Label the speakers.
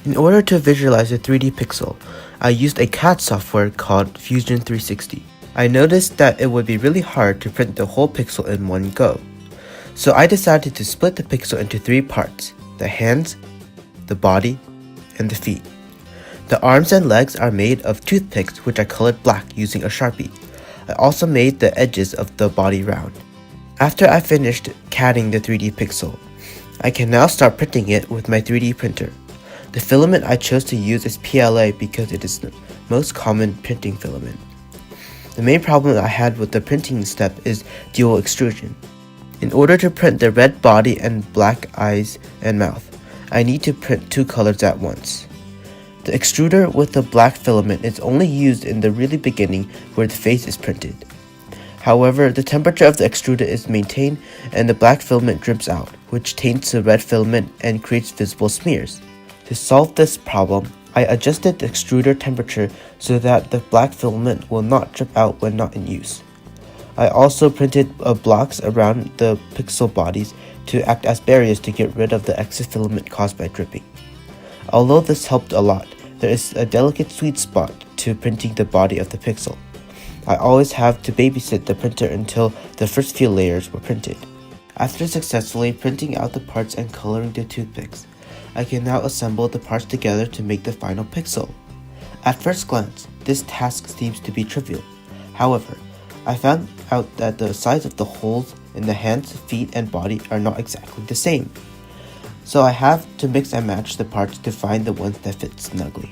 Speaker 1: In order to visualize a 3D pixel, I used a CAD software called Fusion 360. I noticed that it would be really hard to print the whole pixel in one go. So I decided to split the pixel into 3 parts: the hands, the body, and the feet. The arms and legs are made of toothpicks, which I colored black using a Sharpie. I also made the edges of the body round. After I finished CADing the 3D pixel, I can now start printing it with my 3D printer. The filament I chose to use is PLA because it is the most common printing filament. The main problem I had with the printing step is dual extrusion. In order to print the red body and black eyes and mouth, I need to print 2 colors at once. The extruder with the black filament is only used in the really beginning where the face is printed. However, the temperature of the extruder is maintained and the black filament drips out, which taints the red filament and creates visible smears. To solve this problem, I adjusted the extruder temperature so that the black filament will not drip out when not in use. I also printed blocks around the pixel bodies to act as barriers to get rid of the excess filament caused by dripping. Although this helped a lot, there is a delicate sweet spot to printing the body of the pixel. I always have to babysit the printer until the first few layers were printed. After successfully printing out the parts and coloring the toothpicks, I can now assemble the parts together to make the final pixel. At first glance, this task seems to be trivial. However, I found out that the size of the holes in the hands, feet, and body are not exactly the same. So I have to mix and match the parts to find the ones that fit snugly.